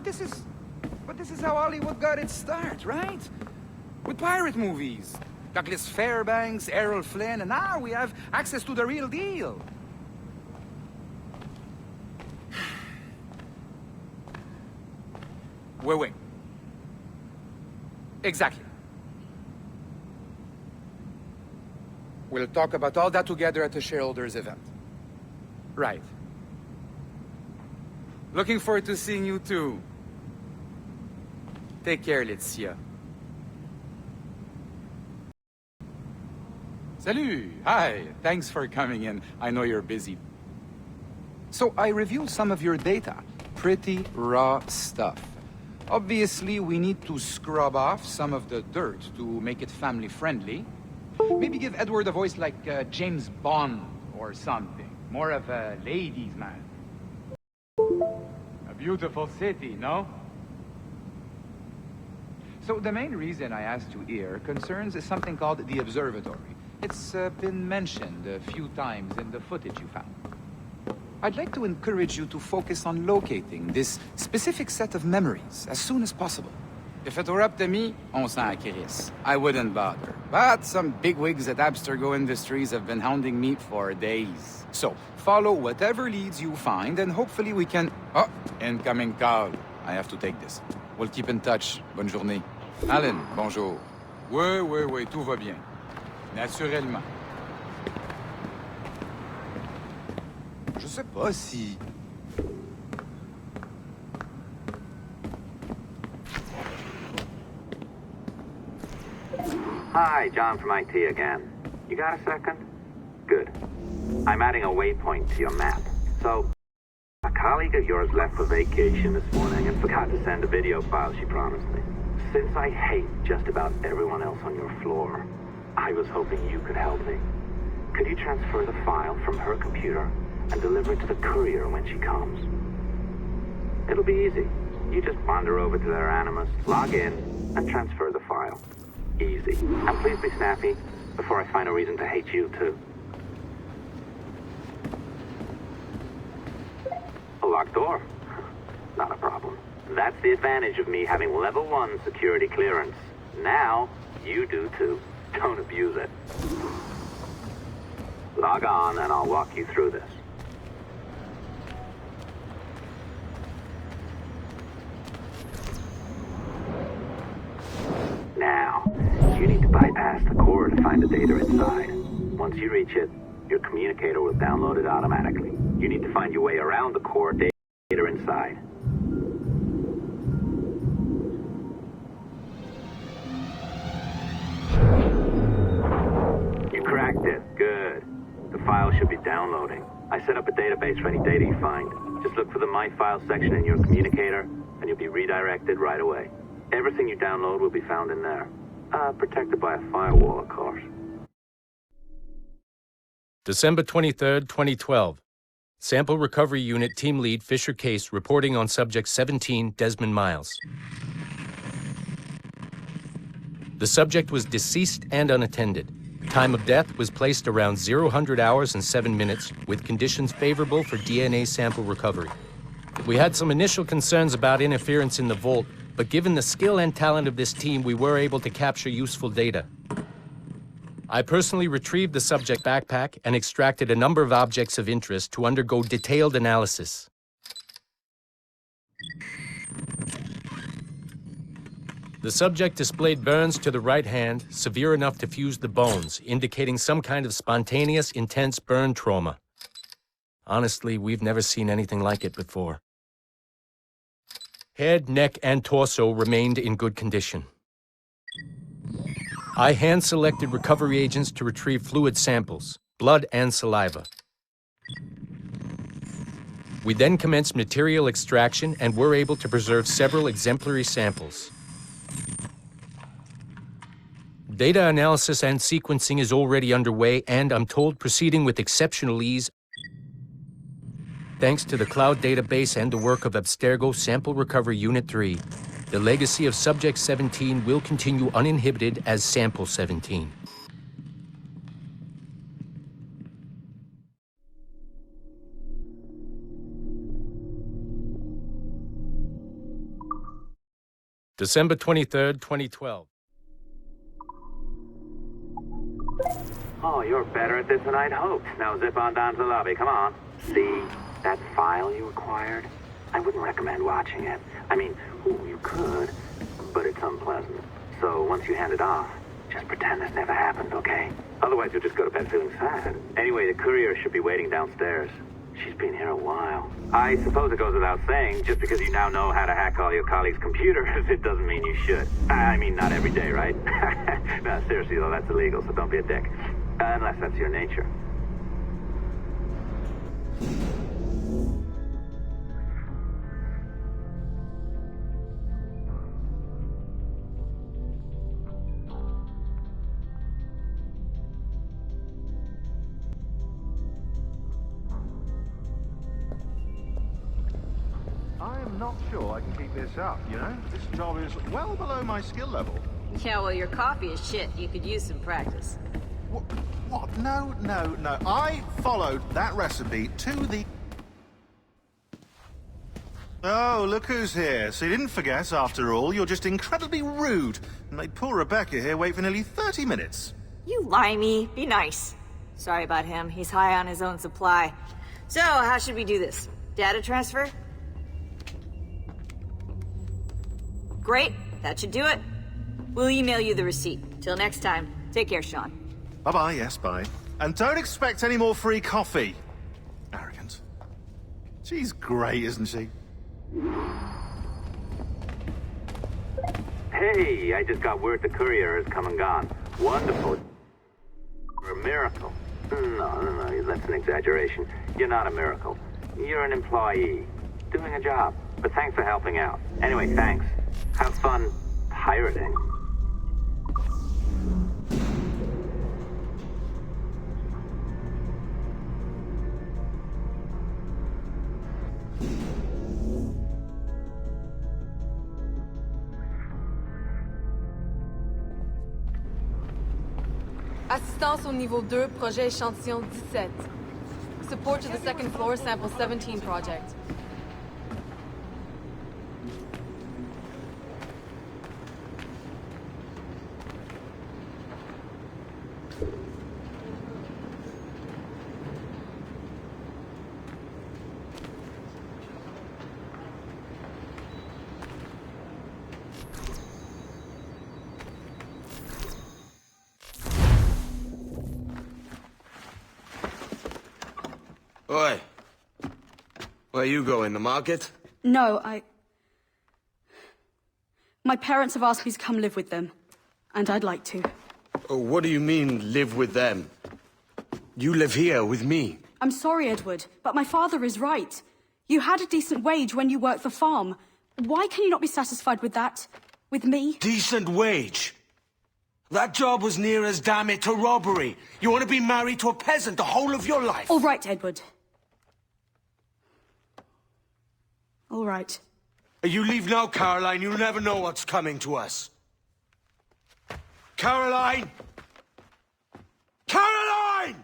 But this is... But this is how Hollywood got its start, right? With pirate movies. Douglas Fairbanks, Errol Flynn, and now we have access to the real deal. Wait. Exactly. We'll talk about all that together at the shareholders event. Right. Looking forward to seeing you too. Take care, Laetitia. Salut! Hi! Thanks for coming in. I know you're busy. So I reviewed some of your data. Pretty raw stuff. Obviously, we need to scrub off some of the dirt to make it family-friendly. Maybe give Edward a voice like James Bond or something. More of a ladies' man. A beautiful city, no? So the main reason I asked you here concerns something called the Observatory. It's been mentioned a few times in the footage you found. I'd like to encourage you to focus on locating this specific set of memories as soon as possible. If it were up to me, on s'en crisse. I wouldn't bother. But some bigwigs at Abstergo Industries have been hounding me for days. So, follow whatever leads you find, and hopefully we can... Oh, incoming call. I have to take this. We'll keep in touch. Bonne journée. Alan, bonjour. Oui, tout va bien. Naturellement. Je sais pas si... Hi, John from IT again. You got a second? Good. I'm adding a waypoint to your map. So, a colleague of yours left for vacation this morning and forgot to send a video file she promised me. Since I hate just about everyone else on your floor, I was hoping you could help me. Could you transfer the file from her computer and deliver it to the courier when she comes? It'll be easy. You just wander over to their Animus, log in, and transfer the file. Easy. And please be snappy before I find a reason to hate you, too. A locked door? Not a problem. That's the advantage of me having level 1 security clearance. Now, you do too. Don't abuse it. Log on and I'll walk you through this. Now, you need to bypass the core to find the data inside. Once you reach it, your communicator will download it automatically. You need to find your way around the core data inside. You cracked it. Good. The file should be downloading. I set up a database for any data you find. Just look for the My Files section in your communicator, and you'll be redirected right away. Everything you download will be found in there. Protected by a firewall, of course. December 23rd, 2012. Sample Recovery Unit Team Lead Fisher Case reporting on Subject 17, Desmond Miles. The subject was deceased and unattended. Time of death was placed around 00 hours and 7 minutes, with conditions favorable for DNA sample recovery. We had some initial concerns about interference in the vault, but given the skill and talent of this team, we were able to capture useful data. I personally retrieved the subject backpack and extracted a number of objects of interest to undergo detailed analysis. The subject displayed burns to the right hand, severe enough to fuse the bones, indicating some kind of spontaneous, intense burn trauma. Honestly, we've never seen anything like it before. Head, neck, and torso remained in good condition. I hand-selected recovery agents to retrieve fluid samples, blood and saliva. We then commenced material extraction and were able to preserve several exemplary samples. Data analysis and sequencing is already underway, and I'm told proceeding with exceptional ease. Thanks to the cloud database and the work of Abstergo Sample Recovery Unit 3, the legacy of Subject 17 will continue uninhibited as Sample 17. December 23rd, 2012. Oh, you're better at this than I'd hoped. Now zip on down to the lobby. Come on. See that file you acquired? I wouldn't recommend watching it. I mean, ooh, you could, but it's unpleasant. So once you hand it off, just pretend this never happened, okay? Otherwise, you'll just go to bed feeling sad. Anyway, the courier should be waiting downstairs. She's been here a while. I suppose it goes without saying, just because you now know how to hack all your colleagues' computers, it doesn't mean you should. I mean, not every day, right? No, seriously, though, that's illegal, so don't be a dick. Unless that's your nature. I'm not sure I can keep this up, you know? This job is well below my skill level. Yeah, well, your coffee is shit. You could use some practice. What? No. I followed that recipe to the... Oh, look who's here. So you didn't forget, after all. You're just incredibly rude. And made poor Rebecca here wait for nearly 30 minutes. You limey. Be nice. Sorry about him. He's high on his own supply. So, how should we do this? Data transfer? Great. That should do it. We'll email you the receipt. Till next time. Take care, Sean. Bye-bye, yes, bye. And don't expect any more free coffee. Arrogant. She's great, isn't she? Hey, I just got word the courier has come and gone. Wonderful. You're a miracle. No, that's an exaggeration. You're not a miracle. You're an employee. Doing a job. But thanks for helping out. Anyway, thanks. Have fun pirating. Assistance au niveau 2, projet échantillon 17. Support to the second floor, sample 17 project. Oi. Where you going, the market? No, My parents have asked me to come live with them, and I'd like to. Oh, what do you mean, live with them? You live here with me. I'm sorry, Edward, but my father is right. You had a decent wage when you worked the farm. Why can you not be satisfied with that? With me? Decent wage? That job was near as, damn it, to robbery. You want to be married to a peasant the whole of your life? All right, Edward. All right. You leave now, Caroline. You'll never know what's coming to us. Caroline! Caroline!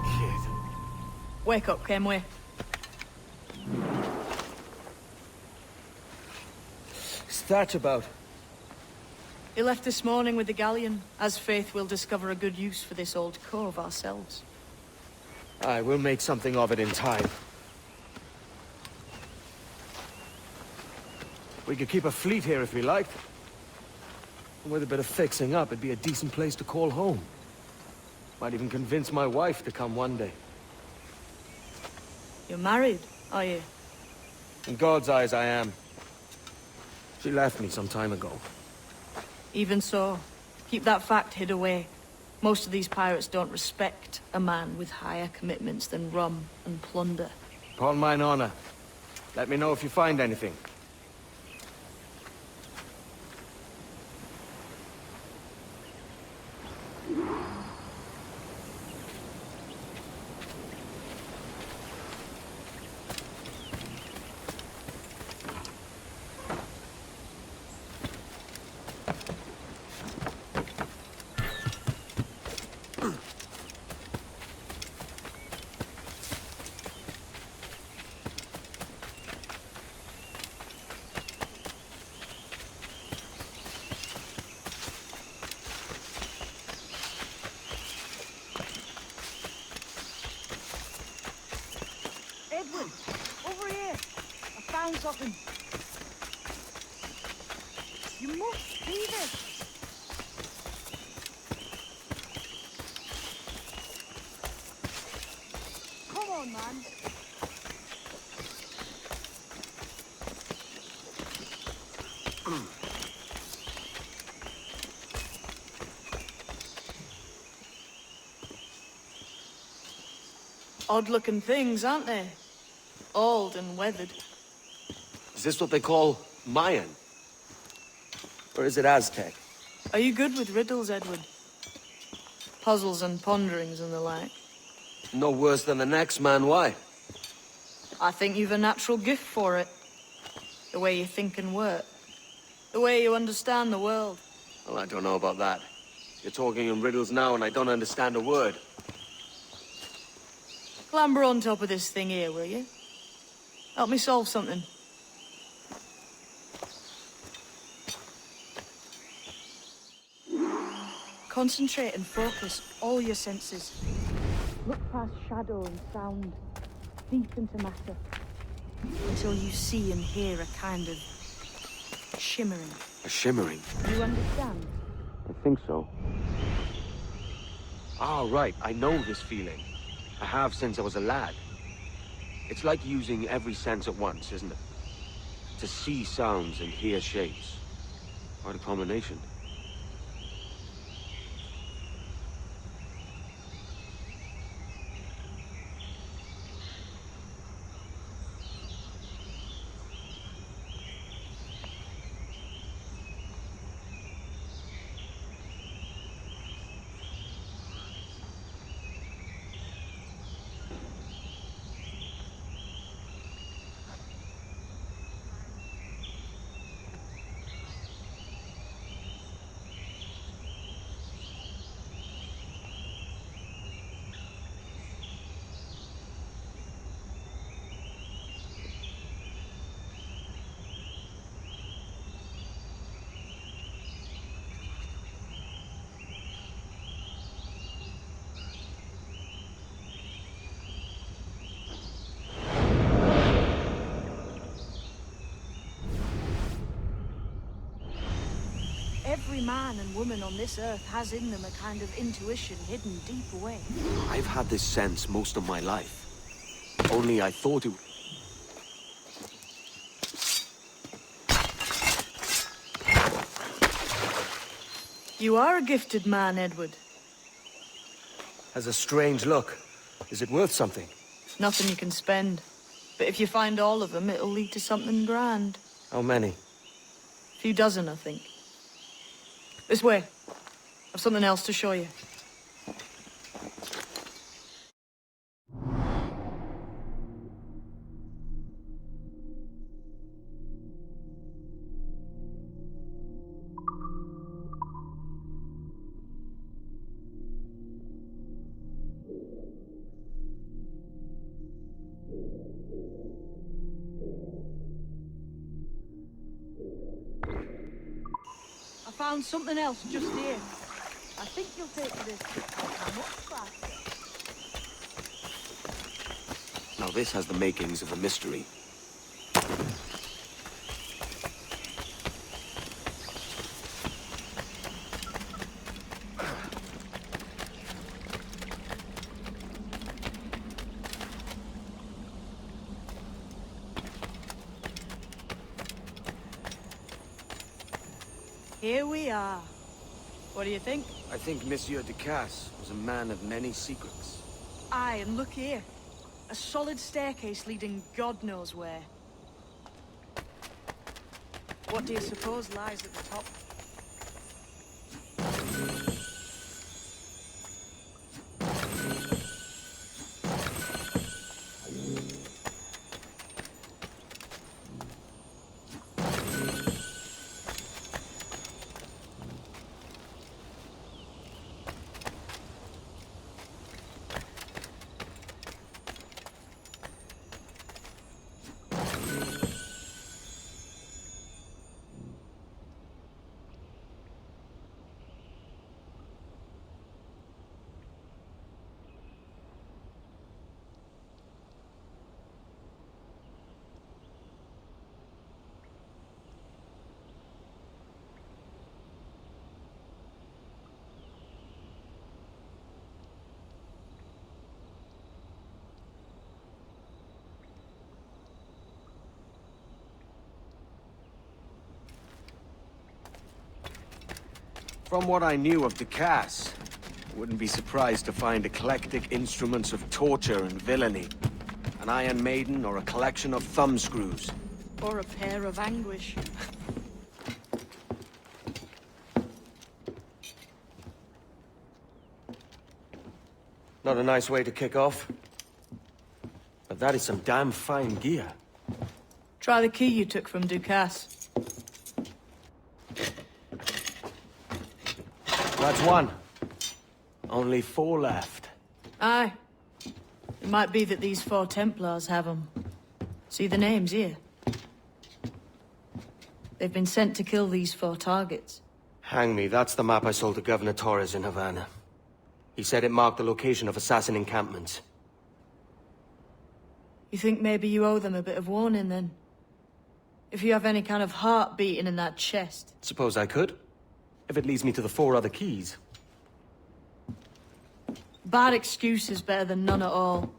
Kid. Wake up, Kenway. What's that about? He left this morning with the galleon. As faith, we'll discover a good use for this old cove ourselves. Aye, we'll make something of it in time. We could keep a fleet here if we liked. And with a bit of fixing up, it'd be a decent place to call home. Might even convince my wife to come one day. You're married, are you? In God's eyes, I am. She left me some time ago. Even so, keep that fact hid away. Most of these pirates don't respect a man with higher commitments than rum and plunder. Upon mine honor. Let me know if you find anything. Edward, over here. I found something. You must see this. Come on, man. Odd-looking things, aren't they? Old and weathered. Is this what they call Mayan? Or is it Aztec? Are you good with riddles, Edward? Puzzles and ponderings and the like? No worse than the next man, why? I think you've a natural gift for it. The way you think and work. The way you understand the world. Well, I don't know about that. You're talking in riddles now and I don't understand a word. Clamber on top of this thing here, will you? Help me solve something. Concentrate and focus all your senses. Look past shadow and sound, deep into matter, until you see and hear a kind of shimmering. A shimmering? You understand? I think so. Ah, right. I know this feeling. I have since I was a lad. It's like using every sense at once, isn't it? To see sounds and hear shapes. Quite a combination. Every man and woman on this earth has in them a kind of intuition hidden deep away. I've had this sense most of my life. Only I thought it... You are a gifted man, Edward. Has a strange look. Is it worth something? Nothing you can spend. But if you find all of them, it'll lead to something grand. How many? A few dozen, I think. This way. I've something else to show you. I found something else just here. I think you'll take to this much faster. Now this has the makings of a mystery. Here we are. What do you think? I think Monsieur Ducasse was a man of many secrets. Aye, and look here. A solid staircase leading God knows where. What do you suppose lies at the top? From what I knew of Ducasse, I wouldn't be surprised to find eclectic instruments of torture and villainy. An Iron Maiden or a collection of thumbscrews. Or a pair of anguish. Not a nice way to kick off. But that is some damn fine gear. Try the key you took from Ducasse. That's one. Only 4 left. Aye. It might be that these 4 Templars have them. See the names here? They've been sent to kill these 4 targets. Hang me, that's the map I sold to Governor Torres in Havana. He said it marked the location of assassin encampments. You think maybe you owe them a bit of warning, then? If you have any kind of heart beating in that chest. Suppose I could? If it leads me to the 4 other keys. Bad excuse is better than none at all.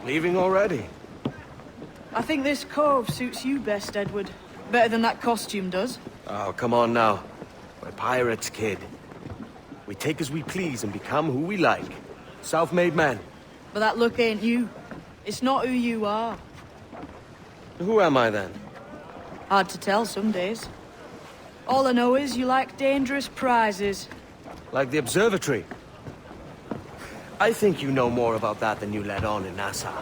Leaving already? I think this cove suits you best, Edward. Better than that costume does. Oh, come on now. We're pirates, kid. We take as we please and become who we like. Self-made men. But that look ain't you. It's not who you are. Who am I then? Hard to tell some days. All I know is you like dangerous prizes. Like the observatory. I think you know more about that than you let on in Nassau.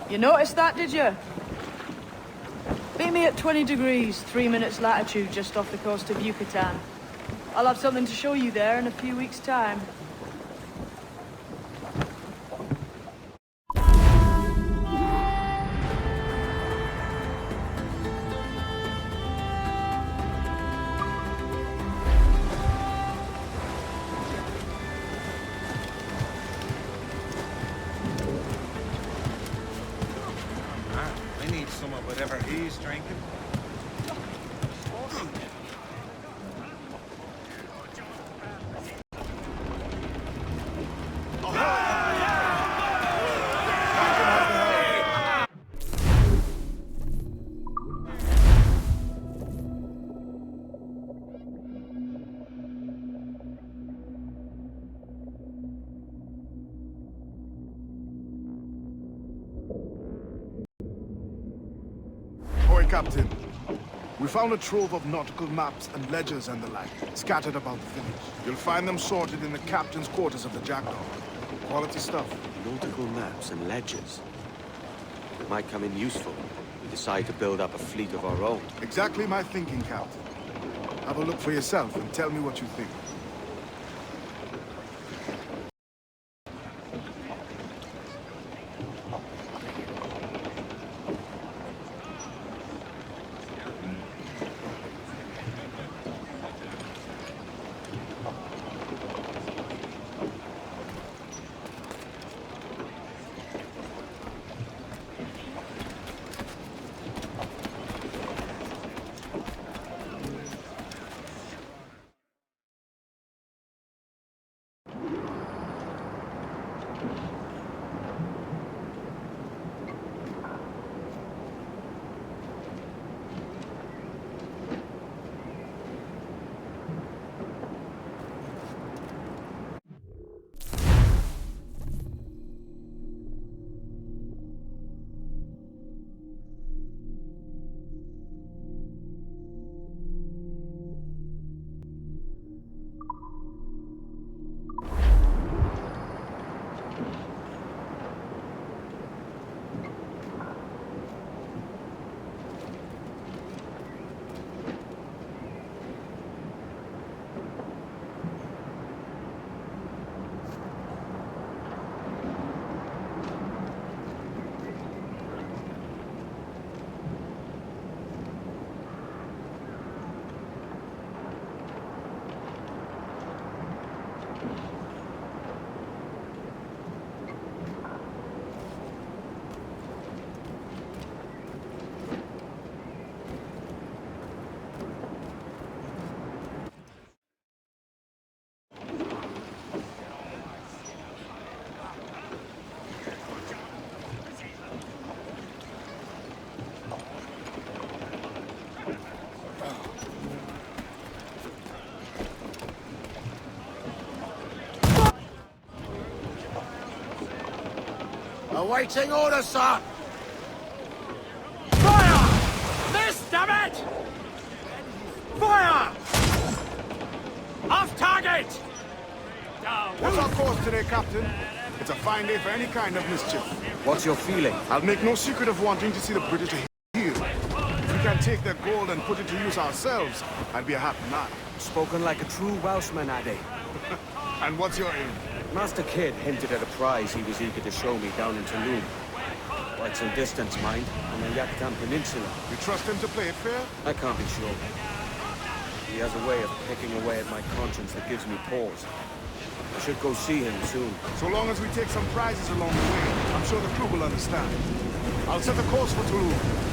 You noticed that, did you? Meet me at 20 degrees, 3 minutes latitude just off the coast of Yucatan. I'll have something to show you there in a few weeks' time. I need some of whatever he's drinking. Captain. We found a trove of nautical maps and ledgers and the like, scattered about the village. You'll find them sorted in the captain's quarters of the Jackdaw. Quality stuff. Nautical maps and ledgers. It might come in useful if we decide to build up a fleet of our own. Exactly my thinking, Captain. Have a look for yourself and tell me what you think. Awaiting orders, sir! Fire! This, damn it! Fire! Off target! Down! What's our course today, Captain? It's a fine day for any kind of mischief. What's your feeling? I'll make no secret of wanting to see the British heal. If we can take their gold and put it to use ourselves, I'd be a happy man. Spoken like a true Welshman, Addy. And what's your aim? Master Kidd hinted at a prize he was eager to show me down in Tulum. Quite some distance, mind, on the Yucatan Peninsula. You trust him to play it fair? I can't be sure. He has a way of picking away at my conscience that gives me pause. I should go see him soon. So long as we take some prizes along the way, I'm sure the crew will understand. I'll set a course for Tulum.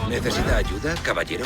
¿Necesita ayuda, caballero?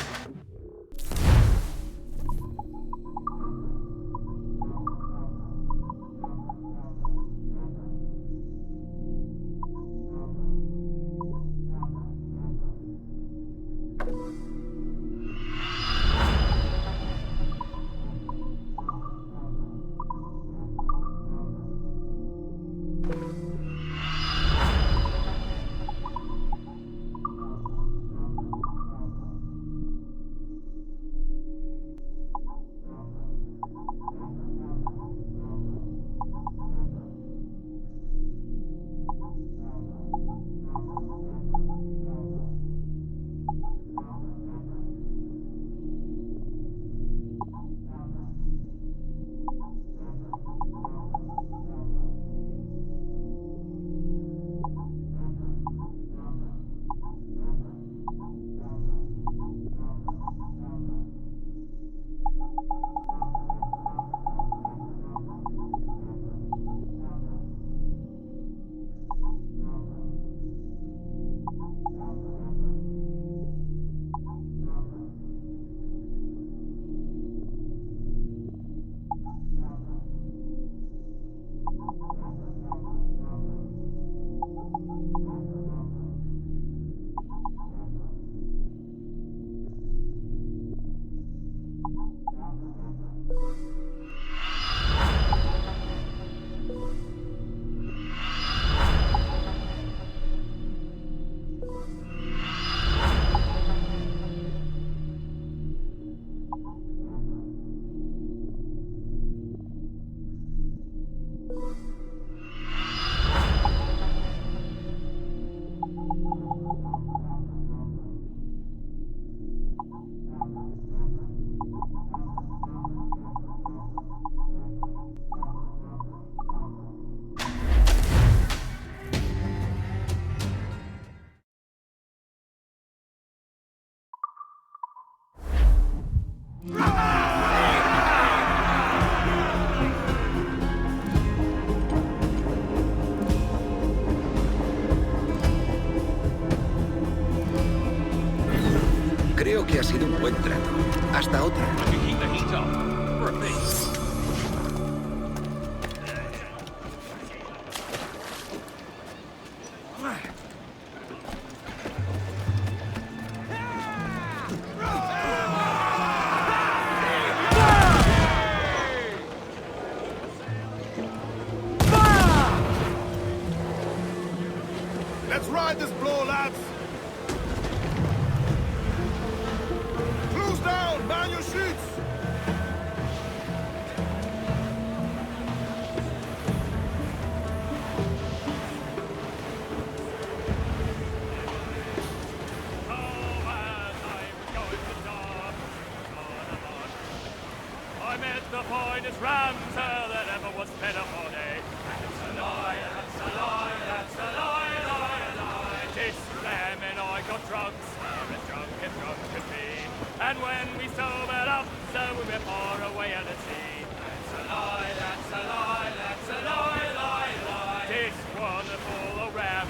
Creo que ha sido un buen trato. Hasta otra. Let's ride this blow, lads! Close down! Man your sheets! finest rams that ever was fed upon a. That's a lie, that's a lie, that's a lie, lie, lie. This lamb and I got drunk, as drunk as me. And when we sobered up, so we were far away at the sea. That's a lie, that's a lie, that's a lie, lie, lie. This wonderful old ram,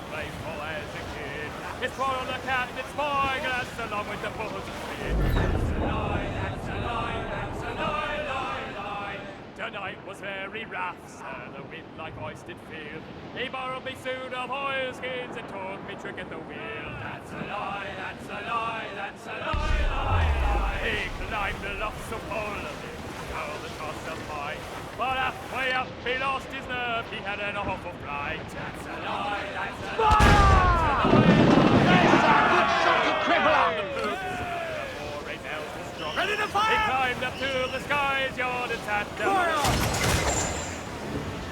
playful as a kid. It's part of the cat and its spyglass along with the bulls and speed. That's a lie, that's a lie, that's a lie, lie, lie. Tonight was very rough, sir, the wind like ice did feel. He borrowed me suit of oilskins and taught me trick at the wheel. That's a lie, that's a lie, that's a lie, lie, lie. He climbed aloft so full of it, girl that tossed up high. But halfway up he lost his nerve, he had an awful fright. That's a lie, that's a lie, that's a lie. Ready to fire! He climbed up to the sky's yard and sat down.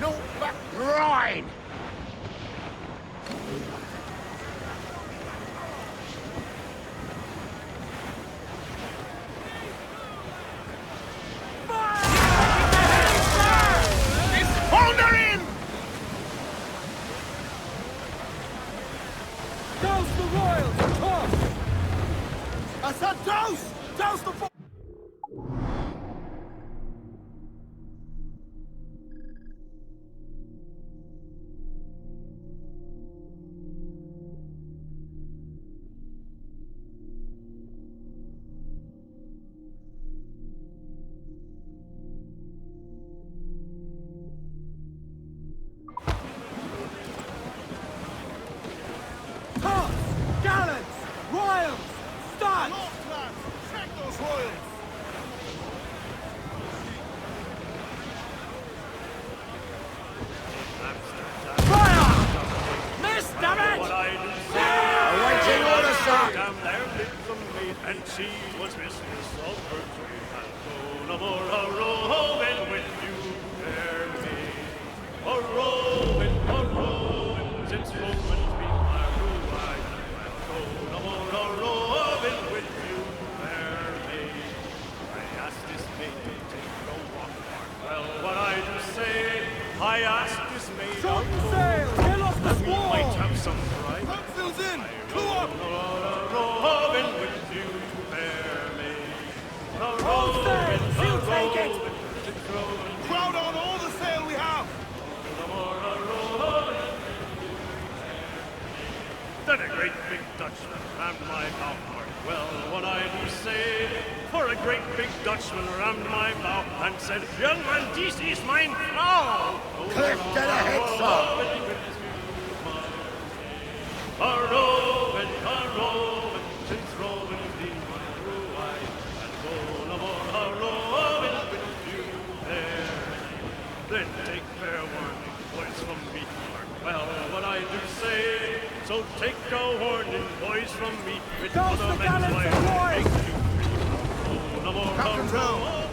No back grind! Douse the royals! Toss! I said douse! Douse the gallants! Royals! Start! Check those royals! Fire! Miss, damn it! Awaiting order, sir! Down there lived a maid, and she was mistress of her trade. And so no more a roving with you, fair maid. A roving, since Romans be my rule. And so no more a roving with you, fair maid. I asked this maid to take a walk. Well, what I do say, I asked this maid out to sail, get off the squall. We might have some pride. Topsails in! Clew up! Robin with you, fair maid. All sail! She'll take it! Crowd on all the sail we have! Then a great big Dutchman rammed my bow. Well, what I do say, for a great big Dutchman rammed my bow and said, young man, this is mein Frau. Cliff to the head, sir! A Robin, since Robin's been my true eye, and go no more a Robin with you there. Then take fair warning, boys from me. Well, what I do say, so take a warning, boys from me. With other men's lives, make you go no more Captain's a down. Robin.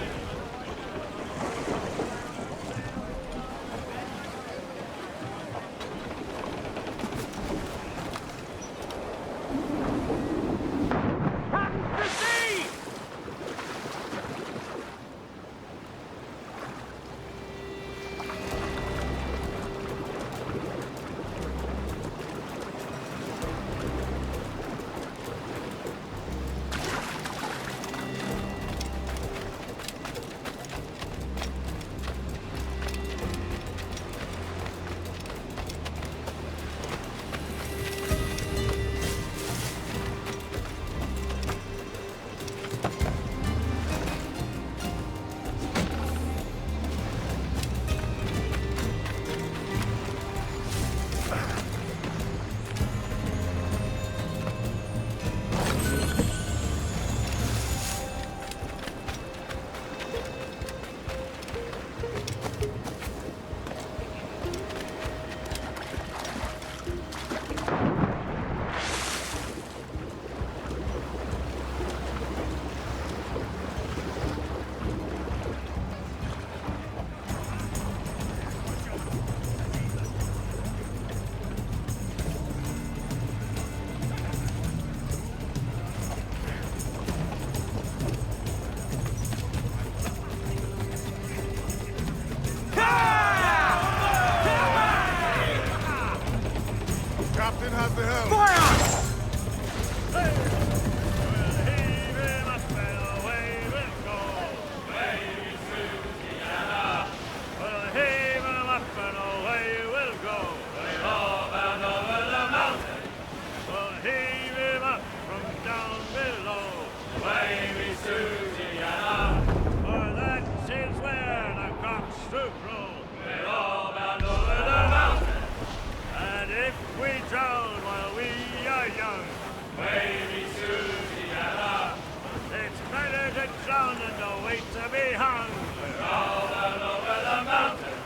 wait to be hung. We're all over the mountain.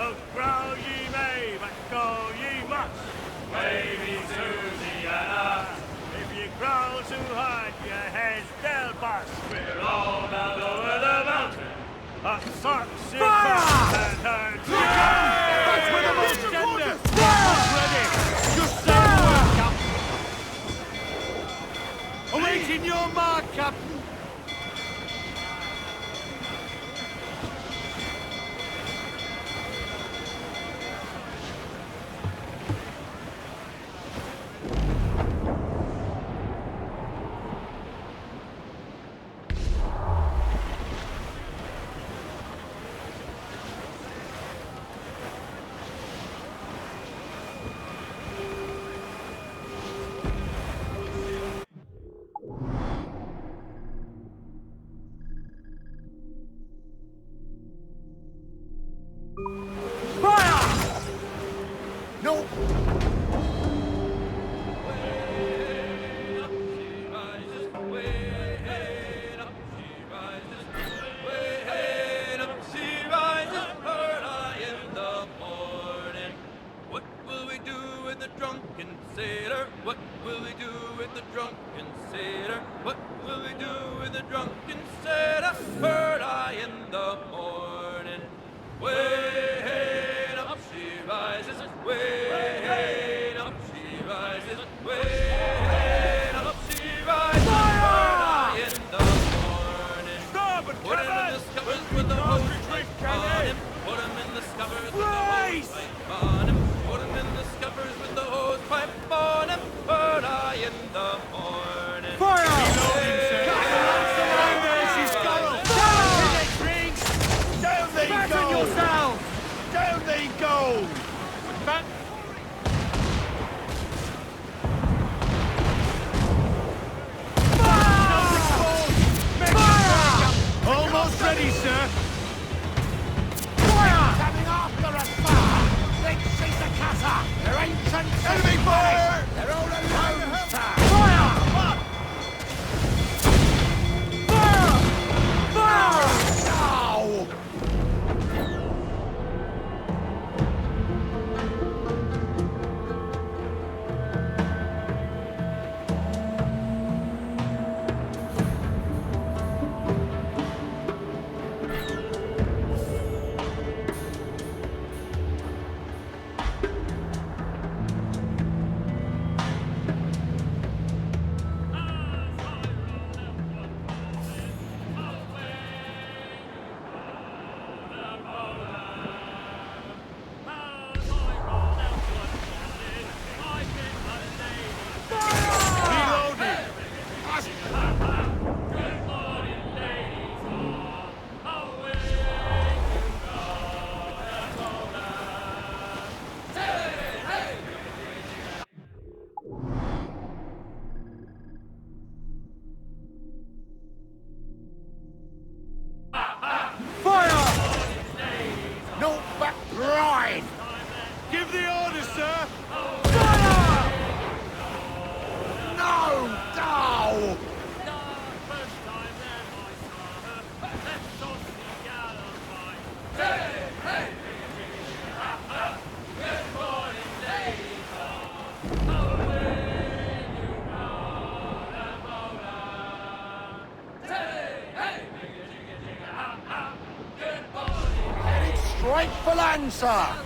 Oh, growl ye may, but go ye must. Way me to the Anna. If you growl too hard, your heads they'll bust. We're all down over the mountain. A socks in front and her. That's where the most gender. Ready. Just say the word, Captain. Awaiting your mark, Captain. Sir!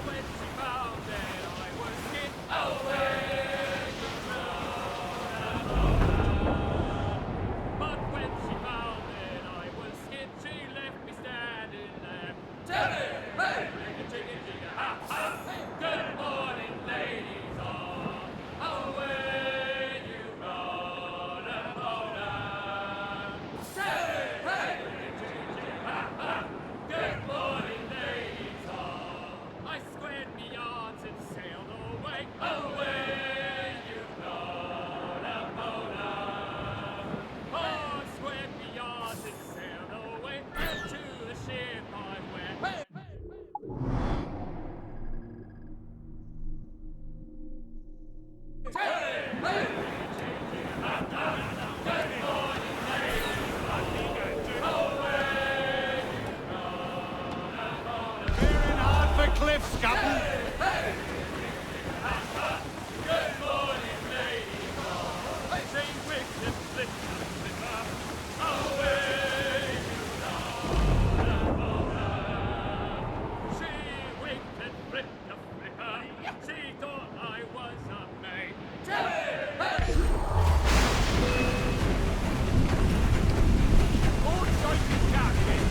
scuttle! Good morning, lady. Say wicked flicker, flicker, away She wicked flicker, flicker, she thought I was a maid. Oh, joyful captain!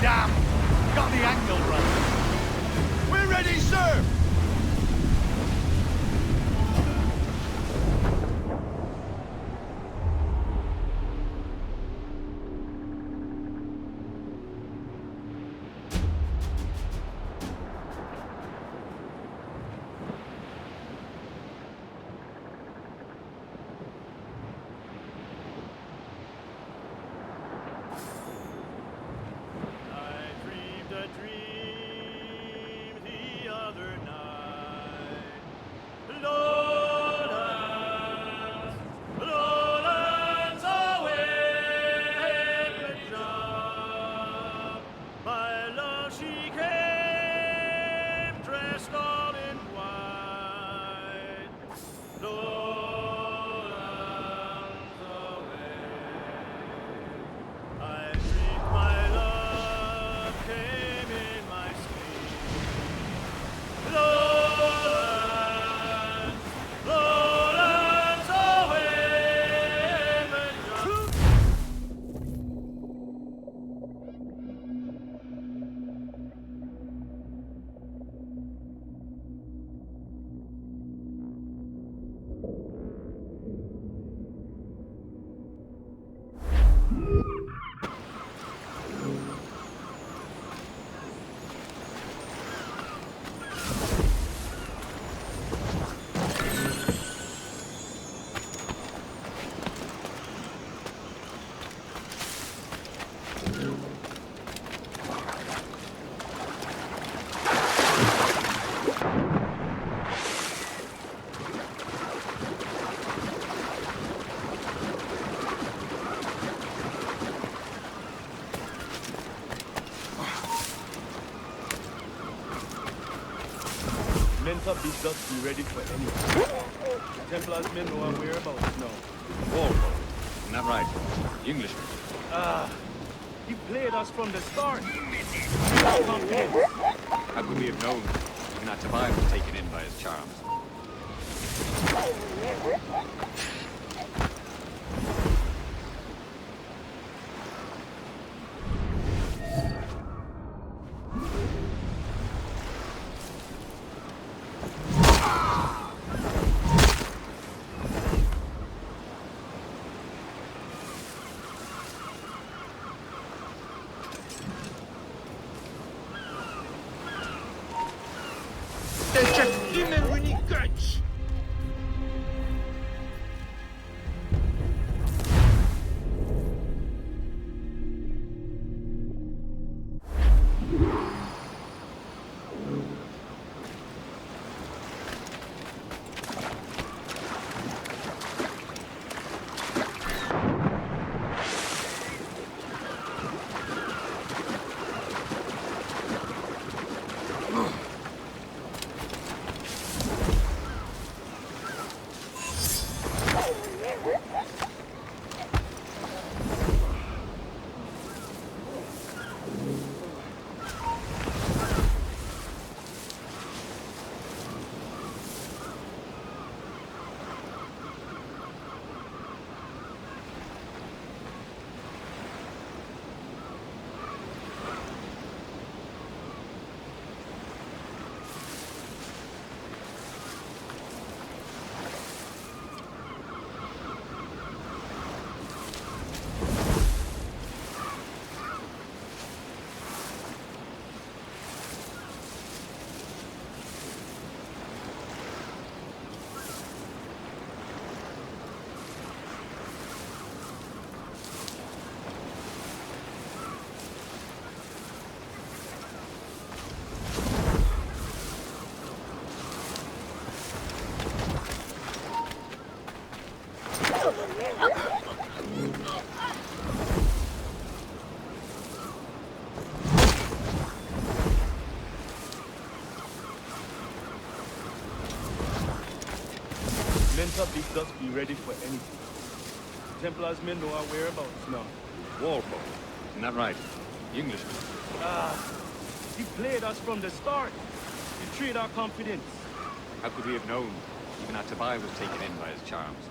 Damn! Got the angle wrong. We're ready, sir! A dream the other night. Lowlands, lowlands away in the jump. My love, she came dressed all in white. Lowlands away. I dreamed my love came in my sleep. Lowlands, lowlands away in the jump. Men up these ducks be ready for anything. Templars men know our whereabouts now. Whoa, isn't that right? The Englishman. He played us from the start. How could we have known? Even our Tobias was taken in by his charms. meant to bid us be ready for anything. Templars may know our whereabouts now. Walpole. Isn't that right? The Englishman. He played us from the start. Betrayed our confidence. How could we have known? Even our Tobias was taken in by his charms.